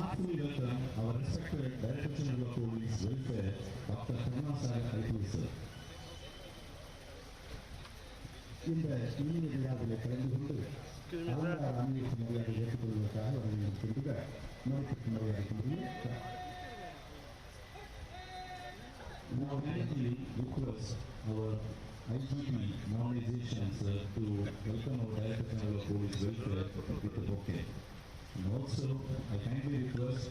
heartfully welcome our respected Director General of Police Welfare, Dr. Tamil sir. இந்த இனிய விழாவில் கலந்து கொண்டு அலங்கார அணிவிப்பு மரியாதை ஏற்றுக்கொள்வதற்காக அவர்கள் கொண்டுக நோய்க்கு மரியாதைக்கு முடியும். Now kindly request our IGP nominations to welcome our Director General of Police Welfare with the bouquet. And also I kindly request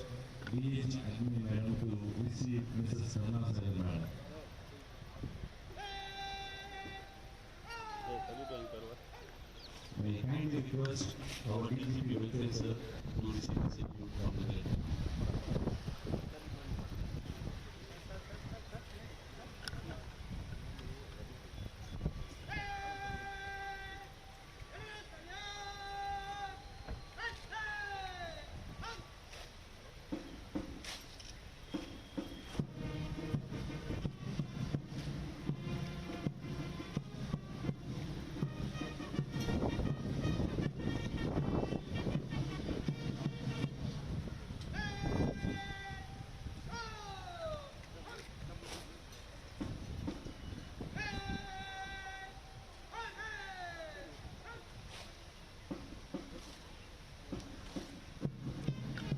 DAG Admin Madam to receive Mrs. Sarna Madam. I kindly request our DGP Welfare sir to receive the salute from the Director.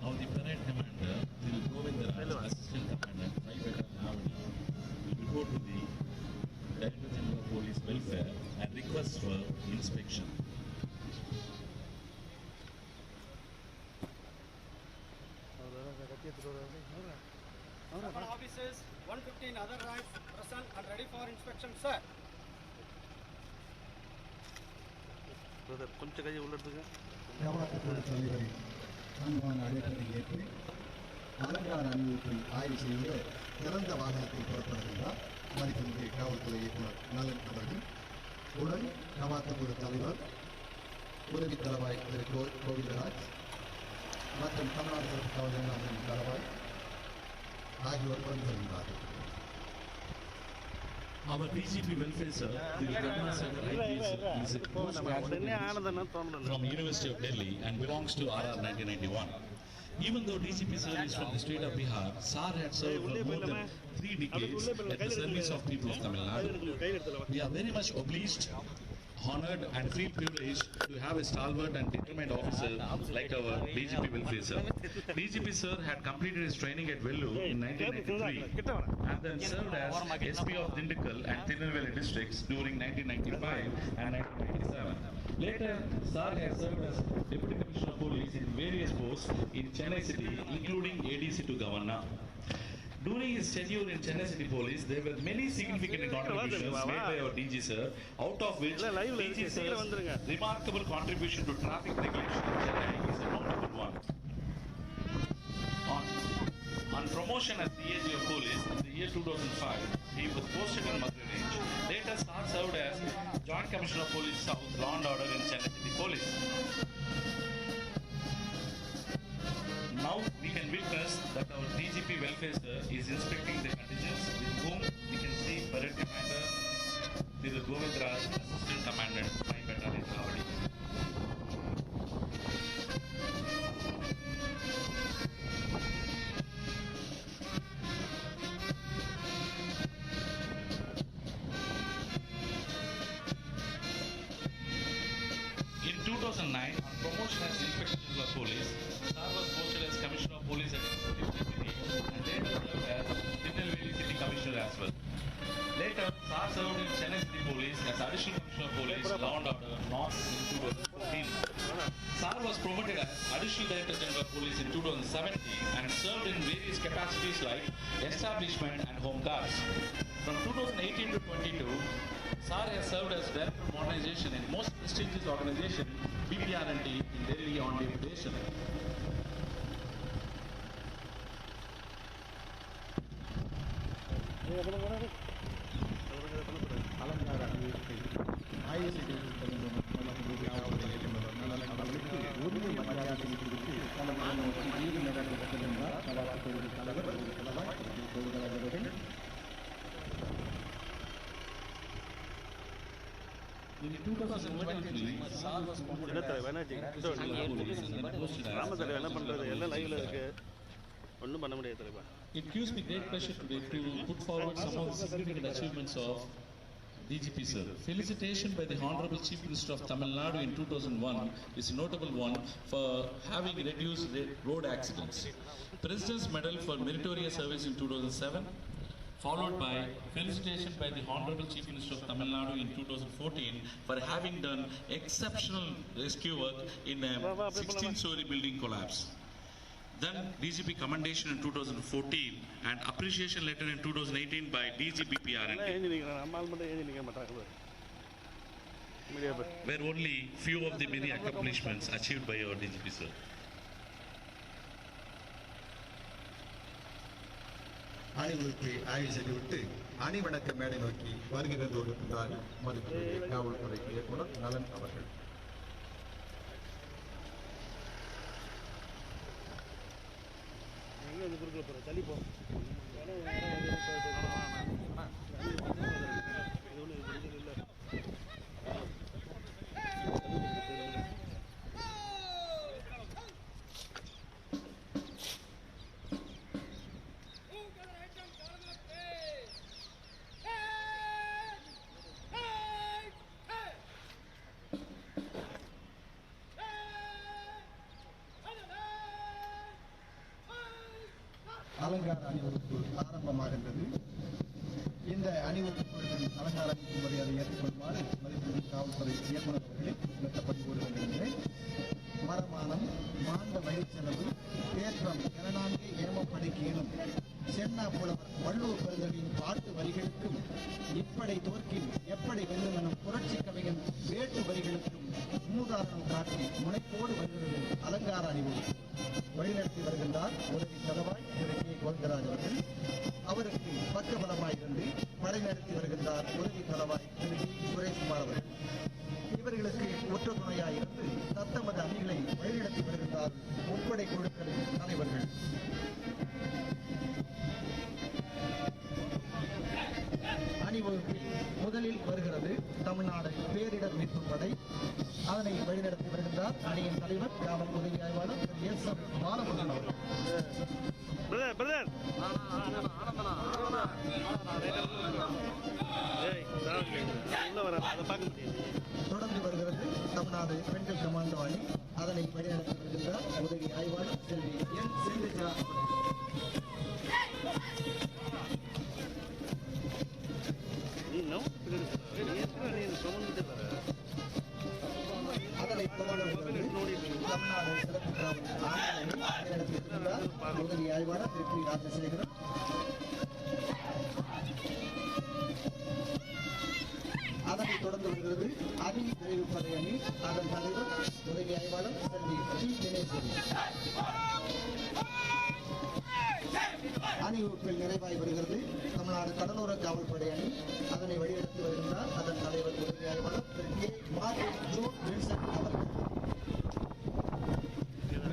Now the parade commander will go with the assistant commander, 5 Adithanar will report to the Director General of Police Welfare and request for inspection. Officers, 115 other rides present and ready for inspection, sir. கொஞ்சம் கையை உள்ளதுங்க. அன்பான அழைப்பை ஏற்று அலங்கார அணிவகுப்பை ஆய்வு செய்து திறந்த வாகனத்தில் புறப்படுகின்றார் மதிப்பிற்கு காவல்துறை இயக்குனர் நலன் அவர்கள். உடன் நவாத்தபுர தலைவர் உதவி தளவாய் திரு கோவிந்தராஜ் மற்றும் தமிழ்நாடு சிறப்பு காவலர் தளவாய் ஆகியோர் வந்து வருகின்றார்கள். Our DGP Welfare sir, is a from University of Delhi and belongs to RR 1991. Even though DGP sir is from the state of Bihar, Sir had served for more than 3 decades at the service of people of Tamil Nadu. We are very much obliged, honored and feel privileged to have a stalwart and determined officer like our DGP Welfare sir. DGP sir had completed his training at Vellore in 1993 and then served as SP of Dindigul and Tirunelveli districts during 1995 and 1997. Later, Sir had served as Deputy Commissioner of Police in various posts in Chennai City, including ADC to Governor. During his tenure in Chennai City Police, there were many significant contributions made by our DG sir, out of which DG sir's remarkable contribution to traffic regulation in Chennai is a notable one. On promotion as DAG of Police in the year 2005, he was posted in Madurai range. Later, Sir served as Joint Commissioner of Police South, Law and Order in Chennai City Police. Now we can witness that our DGP Welfare sir is inspecting the contingents, with whom we can see Parade Commander Thiru Govindraj, Assistant Commandant, 5 Battalion Kavadi. In 2009, on promotion as Inspector General of Police, Sir was posted as Commissioner of Police at City and later served as Tirunelveli City Commissioner as well. Later, Sir served in Chennai City Police as Additional Commissioner of Police, Law and Order, North in 2014. Sir was promoted as Additional Director General of Police in 2017 and served in various capacities like Establishment and Home Guards. From 2018 to 22, Sir has served as Director of Modernization in most prestigious organization, BPR&T in Delhi on deputation. அலங்கார அணிவகுப்பை ஆய்வு செய்து உரிமை மரியாதை குறித்து தலைவர் In 2023, SAR was promoted as It gives me great pleasure today to put forward some of the significant achievements of DGP sir. Felicitation by the Honorable Chief Minister of Tamil Nadu in 2001 is a notable one for having reduced road accidents. President's Medal for Meritorious Service in 2007, followed by felicitation by the Honorable Chief Minister of Tamil Nadu in 2014 for having done exceptional rescue work in a 16-story building collapse. Then DGP commendation in 2014 and appreciation letter in 2018 by DGPPRN. Were only few of the many accomplishments achieved by our DGP sir. அணிவகுப்பை ஆய்வு செய்துவிட்டு அணிவணக்க மேடை நோக்கி வருகிறது இருக்கிறார் மதுரை காவல்துறை இயக்குனர் நலன் அவர்கள். அலங்கார அணிவகுப்பு ஆரம்பமாகின்றது. இந்த அணிவகுப்புகளின் அலங்கார அணிவகுப்பு மரியாதை ஏற்றுக்கொள்ளுமாறு மதிப்புமிகு காவல்துறை இயக்குநர் அவர்களை விண்ணப்பப்பட்டு கூறுகின்றேன். மரமானம் மாண்ட வழிச்செலவு தேற்றம் ஜனநாயக ஏமப்படைக்கேனும் சென்னா புலவர் வள்ளுவ பெருந்தகையின் பாட்டு வரிகளுக்கும் இப்படை தோற்கின் எப்படி வெல்லும் எனும் புரட்சி கவிஞன் வேட்டு வரிகளுக்கும் முன்னுதாரணம் காட்டி முனைப்போடு வருகிறது அலங்கார அணிவகுப்பு. வழிநடத்தி வருகின்றார் உதவி தளவாய் திரு கே கோவிந்தராஜ் அவர்கள். அவருக்கு பக்கபலமாயிருந்து படை நடத்தி வருகின்றார் உதவி தளவாய் திரு டி சுரேஷ்குமார் அவர்கள். இவர்களுக்கு ஒற்ற துணையாயிருந்து தத்தமது அணிகளை வழிநடத்தி வருகின்றார் முப்படை குழுக்களின் தலைவர்கள். அணிவகுப்பில் முதலில் வருகிறது தமிழ்நாடு பேரிடர் மீட்பு படை. அதனை வழிநடத்தி வருகின்றார் அணியின் தலைவர் காவல் உதவி ஆய்வாளர் திரு எஸ் எம் பாலமுருகன் அவர்கள். தொடர்ந்து வருகிறது தமிழ்நாடு பெண்கள் கமாண்டோ அணி. அதனை வழிநடத்தி வருகின்றார் உதவி ஆய்வாளர் செல்வி என் செல்விஜா. அதனை தொடர்ந்து தமிழ்நாடு சிறப்பு காவல் ஆணையர் உதவி ஆய்வாளர் திரு பி ராஜசேகரன். அதனை தொடர்ந்து வருகிறது அணி விரைவு படை அணி. அதன் தலைவர் உதவி ஆய்வாளர் செல்வி டி தினேஸ்வரி. அணிவகுப்பில் நிறைவாய் வருகிறது தமிழ்நாடு கடலோர காவல்படை அணி. அதனை வழிநடத்தி வருகின்றார் அதன் தலைவர் உதவி ஆய்வாளர் திரு கே மார்டின் ஜோன் வில்சன் அவர்கள்.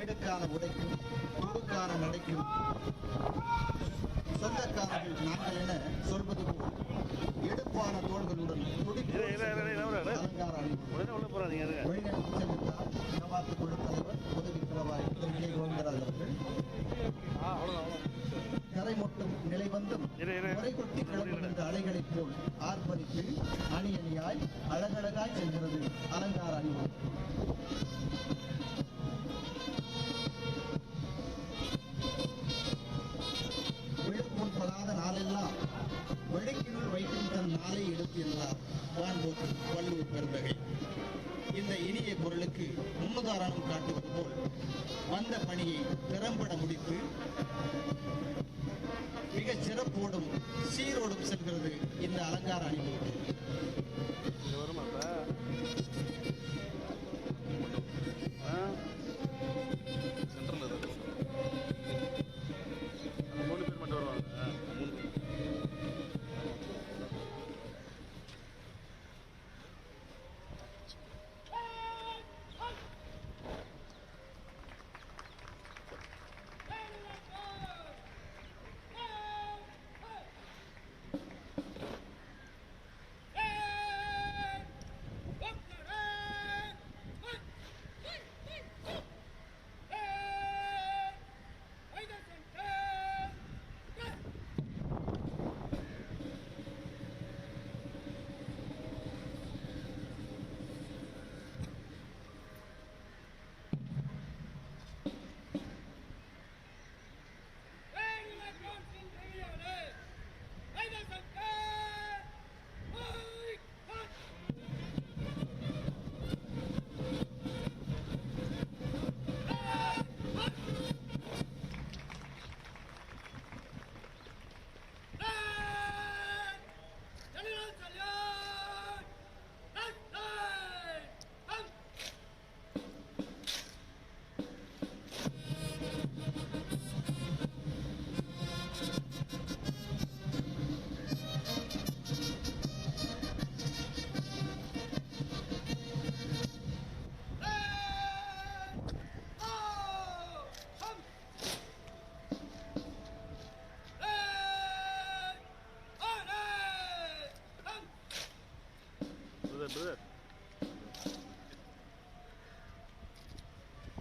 மிடுக்கான உடைக்கும் துடுக்கான நடைக்கும் சொந்தக்காரர்கள் நாங்கள் என சொல்வது போல் எடுப்பான தோள்களுடன் அலங்கார அணி வழிநடத்தி செல்கின்றார் நவாத்து குழு தலைவர் உதவி தளவாய் திரு கே கோவிந்தராஜ் அவர்கள். கரைமொட்டும் நிலைவந்தும் முறைகொட்டி கிளம்புகின்ற அலைகளைப் போல் ஆர்ப்பரித்து அணி அணியாய் அழகழகாய் செல்கிறது அலங்கார அணிவகுப்பு. விழுப்புண் படாத நாளெல்லாம் வழக்கினுள் வைக்கும் தன் நாளை எடுத்திருந்தார் வான்போக்கு வள்ளுவ பெருந்தகை. இந்த இனிய பொருளுக்கு முன்னுதாரணம் காட்டுவது போல் வந்த பணியை திறம்பட முடித்து மிக சிறப்போடும் சீரோடும் செல்கிறது இந்த அலங்கார அணிவகுப்பு.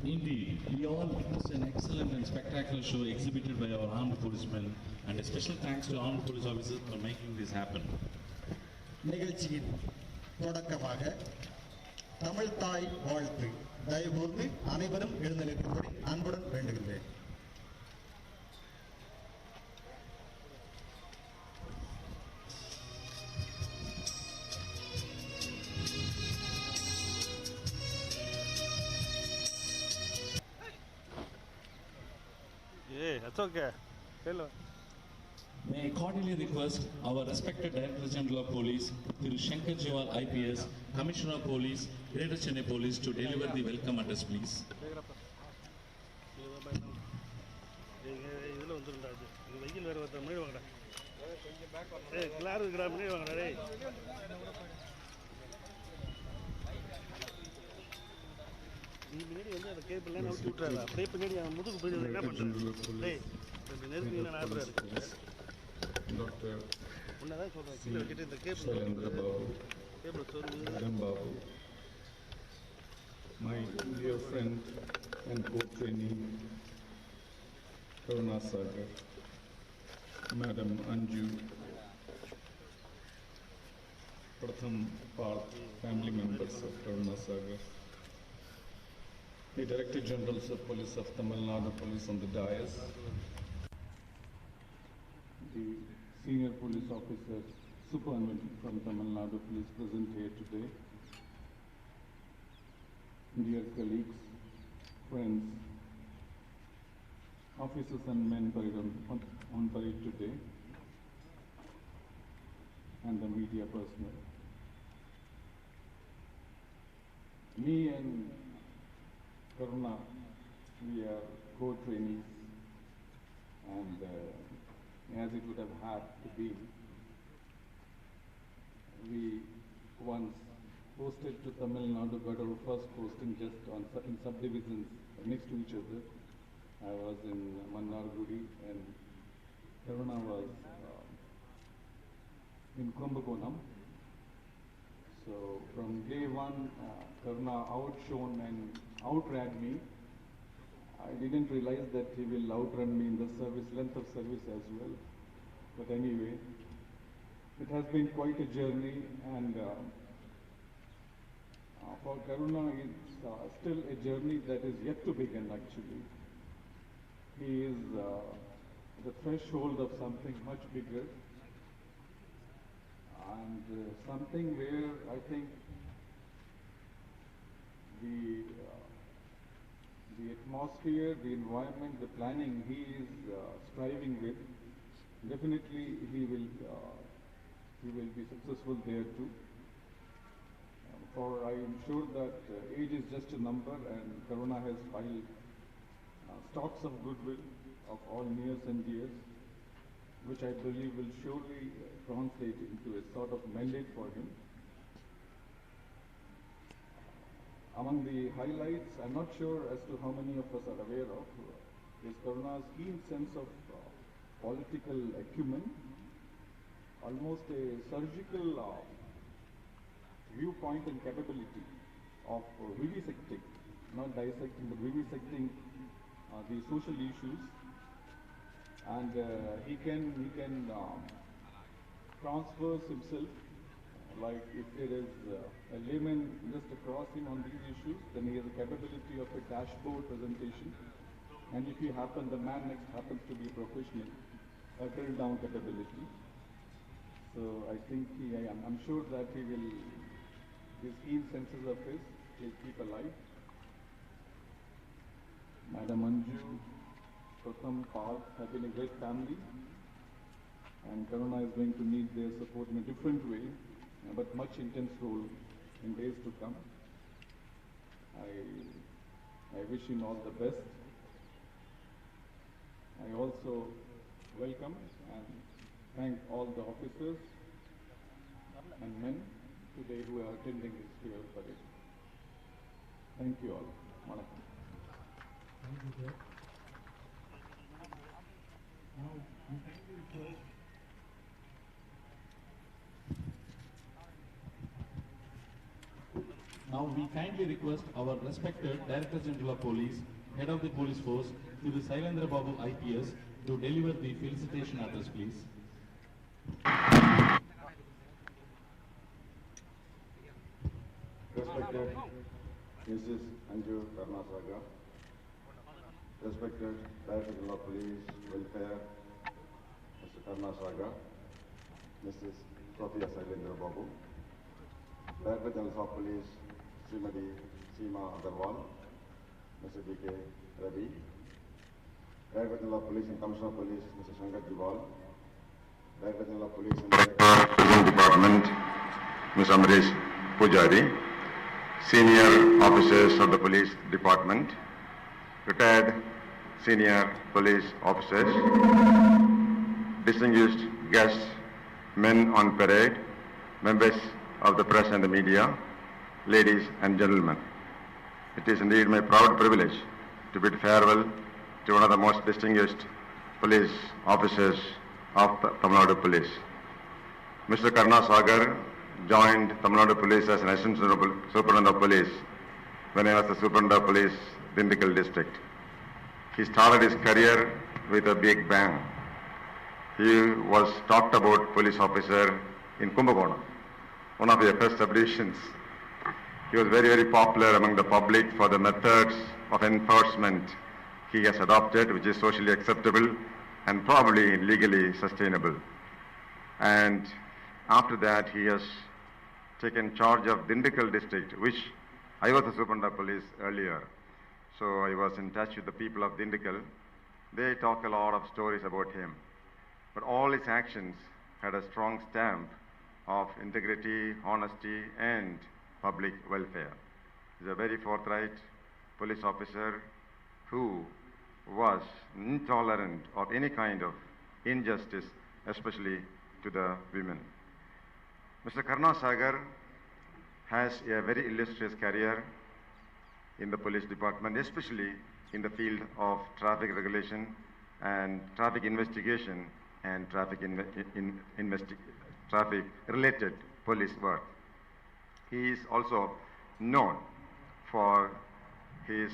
Indeed, we all witnessed an excellent and spectacular show exhibited by our armed policemen, and a special thanks to armed police officers for making this happen. நிகழ்ச்சியின் தொடக்கமாக தமிழ் தாய் வாழ்த்து தயவுகூர்ந்து அனைவரும் எழுந்தளிக்கும்படி அன்புடன் வேண்டுகின்றேன். That's okay. Hello. May I cordially request our respected Director General of Police, Thiru Shankar Jiwal IPS, Commissioner of Police, Greater Chennai Police to deliver the welcome address, please. இதில் வந்துருண்டா அது இது வெயில் வேறு ஒருத்தர் முன்னாடி வாங்கடா. கிளார் இருக்கிறா முன்னாடி வாங்கடா. டேய் நீ முன்னாடி வந்து அந்த கேபிள்லாம் அவுத்து விட்டுறாரு. அப்படியே பின்னாடி அவன் முதுகு போய் என்ன பண்ணுறது? டேய் நெருங்கி நான் ஆடுறாரு. டாக்டர் உன்னதான் சொல்கிறேன், கீழே வச்சுட்டு இந்த கேபிள் சொல்லு. My dear friend and co-trainee Karuna Sagar, Madam Anju, Pratham Parth, family members of Karuna Sagar, the Director Generals of Police of Tamil Nadu Police on the dais, the senior police officers, superintendent from Tamil Nadu Police present here today, dear colleagues, friends, officers and men on parade today, and the media personnel. Me and Karuna, we are co-trainees, and as it would have had to be, we once posted to Tamil Nadu, got our first posting just on certain subdivisions next to each other. I was in Mannargudi and Karuna was in Kumbakonam. So from day one, Karuna outshone and outran me. I didn't realize that he will outrun me in the service, length of service as well. But anyway, it has been quite a journey, and for Karuna, it's still a journey that is yet to begin actually. He is the threshold of something much bigger, and something where I think the atmosphere, the environment, the planning he is striving with, definitely he will be successful there too. For I am sure that age is just a number, and Karuna has filed stocks of goodwill of all nears and dears, which I believe will surely translate into a sort of mandate for him. Among the highlights, I'm not sure as to how many of us are aware of, is Karuna's keen sense of political acumen, almost a surgical viewpoint and capability of vivisecting, not dissecting, but vivisecting the social issues, and he can transverse himself. Like if there is a layman just across him on these issues, then he has a capability of a dashboard presentation, and if the man next happens to be a professional, a drill down capability. So I think I'm sure that his keen senses of his will keep alive. Madam Anju, Pratham, Parth have been a great family, and Karuna is going to need their support in a different way, but much intense role in days to come. I wish him all the best. I also welcome and thank all the officers and men today who are attending this field parade. Thank you all. Vanakkam. Thank you, sir. Now, we kindly request Now we kindly request our respected Director General of Police, Head of the Police Force, Thiru Sailendra Babu IPS, to deliver the felicitation address, please. Respected Mrs. Anju Karnasaga, respected Director General of Police Welfare, Mr. Karnasaga, Mrs. Sophia Sailendra Babu, Director General of Police Srimati Seema Agarwal, Mr. D.K. Ravi, Director General of Police and Commissioner of Police Mr. Shankar Jiwal, Director General of Police and Director of Prison Department Mr. Amresh Pujari, Senior Officers of the Police Department, retired Senior Police Officers, distinguished guests, men on parade, members of the press and the media, ladies and gentlemen. It is indeed my proud privilege to bid farewell to one of the most distinguished police officers of the Tamil Nadu Police. Mr. Karnasagar joined Tamil Nadu Police as an Assistant Superintendent of Police when I was the Superintendent of Police, Dindikal District. He started his career with a big bang. He was talked about police officer in Kumbakonam, one of the first subdivisions. He was very, very popular among the public for the methods of enforcement he has adopted, which is socially acceptable and probably legally sustainable. And after that, he has taken charge of Dindikal district, which I was the Superintendent of Police earlier. So I was in touch with the people of Dindikal. They talk a lot of stories about him. But all his actions had a strong stamp of integrity, honesty, and public welfare. He's a very forthright police officer who was intolerant of any kind of injustice, especially to the women. Mr. Karnasagar has a very illustrious career in the police department, especially in the field of traffic regulation and traffic investigation and traffic related police work. He is also known for his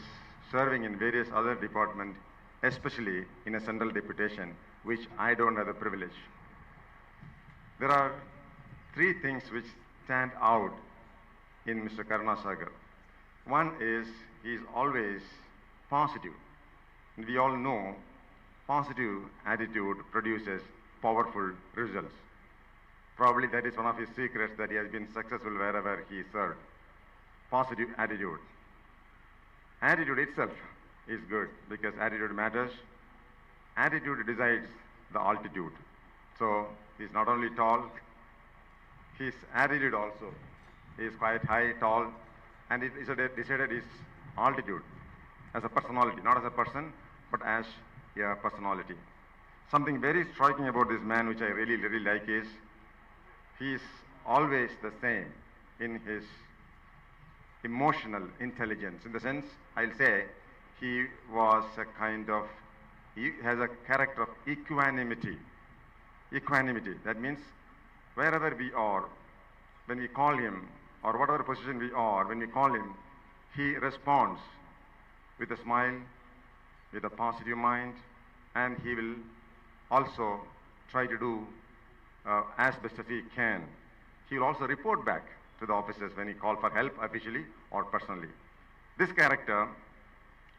serving in various other departments, especially in a central deputation, which I don't have the privilege. There are three things which stand out in Mr. Karnasagar. One is he is always positive. And we all know positive attitude produces powerful results. Probably that is one of his secrets that he has been successful wherever he served. Positive attitude. Attitude itself is good because attitude matters. Attitude decides the altitude. So he's not only tall, his attitude also is quite high, tall, and it is decided his altitude as a personality, not as a person, but as a personality. Something very striking about this man, which I really, really like, is he is always the same in his emotional intelligence. In the sense, I'll say, he has a character of equanimity. Equanimity, that means wherever we are, when we call him, or whatever position we are, when we call him, he responds with a smile, with a positive mind, and he will also try to do as best as he can. He will also report back to the officers when he calls for help officially or personally. This character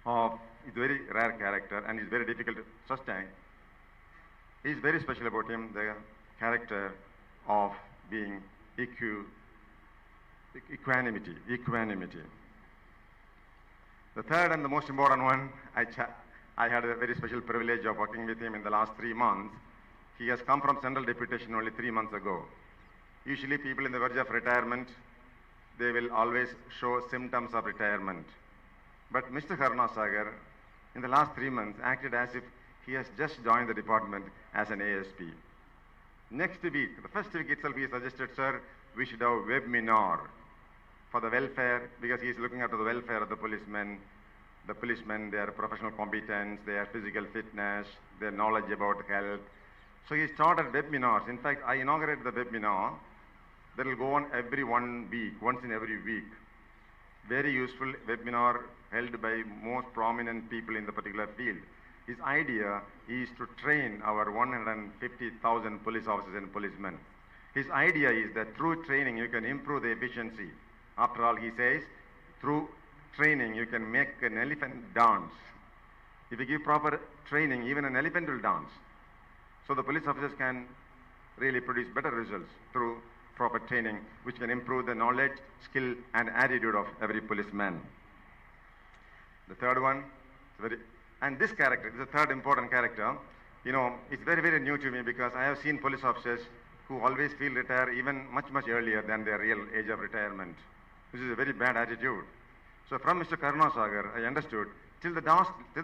is a very rare character and is very difficult to sustain. Is very special about him, the character of being equanimity. The third and the most important one, I had a very special privilege of working with him in the last 3 months. He has come from central deputation only 3 months ago. Usually people in the verge of retirement, they will always show symptoms of retirement. But Mr. Karnasagar, in the last 3 months, acted as if he has just joined the department as an ASP. Next week, the first week itself, he suggested, sir, we should have a webinar for the welfare, because he is looking after the welfare of the policemen. The policemen, their professional competence, their physical fitness, their knowledge about health. So he started webinars. In fact, I inaugurated the webinar that will go on every 1 week, once in every week. very useful webinar held by most prominent people in the particular field. His idea is to train our 150,000 police officers and policemen. His idea is that through training you can improve the efficiency. After all, he says, through training you can make an elephant dance. If you give proper training, even an elephant will dance. So the police officers can really produce better results through proper training, which can improve the knowledge, skill and attitude of every policeman. The third one, and this character is the third important character. You know, it's very, very new to me because I have seen police officers who always feel retire even much, much earlier than their real age of retirement, which is a very bad attitude. So from Mr. Karunasagar, I understood till the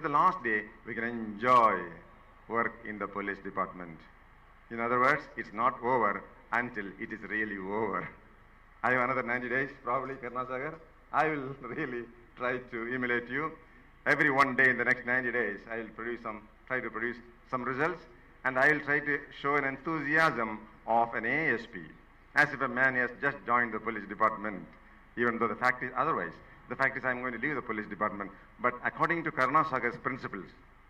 last day we can enjoy work in the police department. In other words, it's not over until it is really over. I have another 90 days, probably, Karunasagar. I will really try to emulate you. Every one day in the next 90 days, I will try to produce some results, and I will try to show an enthusiasm of an ASP, as if a man has just joined the police department, even though the fact is otherwise. The fact is I'm going to leave the police department, but according to Karunasagar's principles,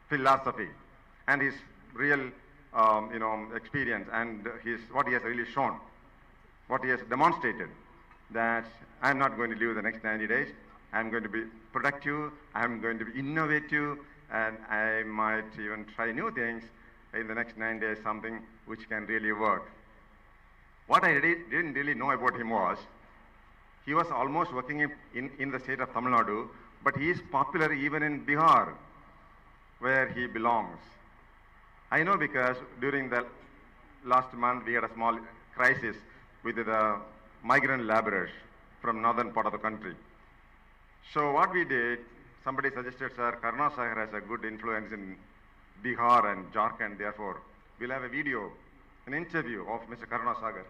philosophy, and his real experience and what he has really shown, what he has demonstrated, that I'm not going to leave the next 90 days. I'm going to be productive, I'm going to be innovative, and I might even try new things in the next 9 days, something which can really work. What I didn't really know about him was, he was almost working in the state of Tamil Nadu, but he is popular even in Bihar, where he belongs. I know because during the last month we had a small crisis with the migrant laborers from northern part of the country. So what we did, somebody suggested, sir, Karunasagar has a good influence in Bihar and Jharkhand, therefore we'll have a video, an interview of Mr. Karunasagar.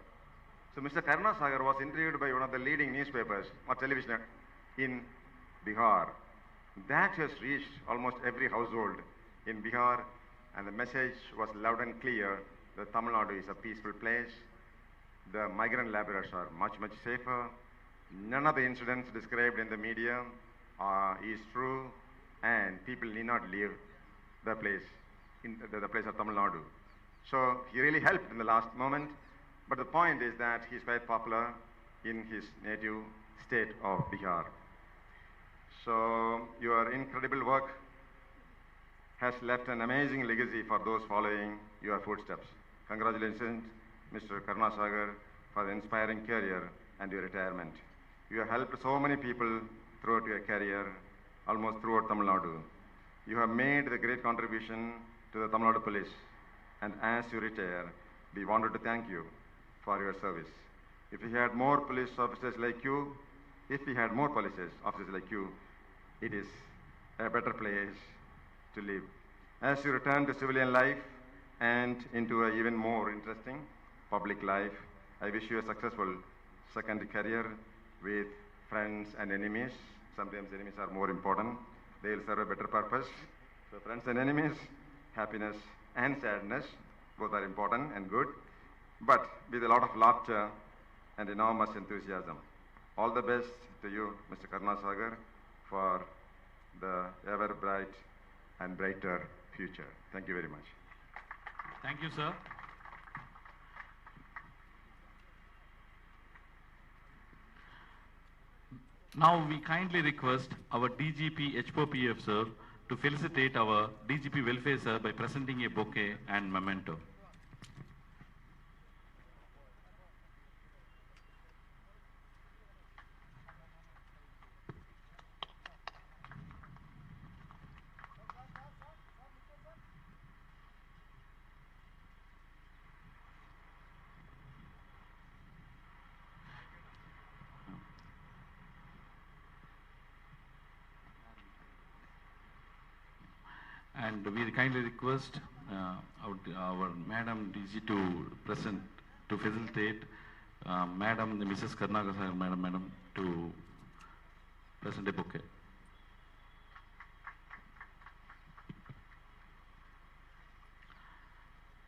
So Mr. Karunasagar was interviewed by one of the leading newspapers or television in Bihar. That has reached almost every household in Bihar, and the message was loud and clear that Tamil Nadu is a peaceful place. The migrant laborers are much, much safer. None of the incidents described in the media is true, and people need not leave the place, the place of Tamil Nadu. So he really helped in the last moment, but the point is that he's quite popular in his native state of Bihar. So your incredible work has left an amazing legacy for those following your footsteps. Congratulations, Mr. Karunasagar, for the inspiring career and your retirement. You have helped so many people throughout your career, almost throughout Tamil Nadu. You have made the great contribution to the Tamil Nadu police, and as you retire, we wanted to thank you for your service. If we had more police officers like you, it is a better place to live. As you return to civilian life and into an even more interesting public life, I wish you a successful second career with friends and enemies. Sometimes enemies are more important. They will serve a better purpose. So friends and enemies, happiness and sadness, both are important and good, but with a lot of laughter and enormous enthusiasm. All the best to you, Mr. Karunasagar, for the ever bright and brighter future. Thank you very much. Thank you, sir. Now we kindly request our DGP HPOPF sir to felicitate our DGP Welfare sir by presenting a bouquet and memento. And we kindly request our Madam DG to present, to facilitate Madam Mrs. Karunasagar Madam to present a bouquet.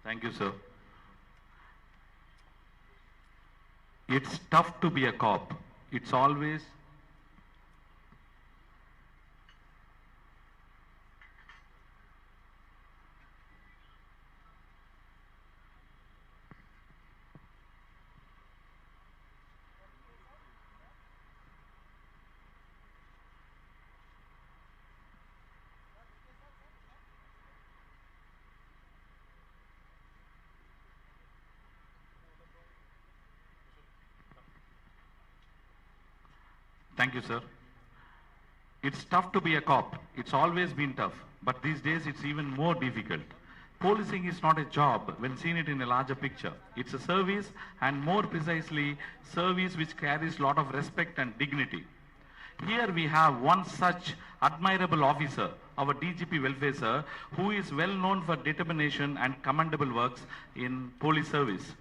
Thank you, sir. It's tough to be a cop. It's always Thank you, sir. It's tough to be a cop. It's always been tough. But these days it's even more difficult. Policing is not a job when seen it in a larger picture. It's a service, and more precisely, service which carries a lot of respect and dignity. Here we have one such admirable officer, our DGP Welfare Sir, who is well known for determination and commendable works in police service.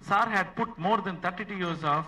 Sir had put more than 32 years of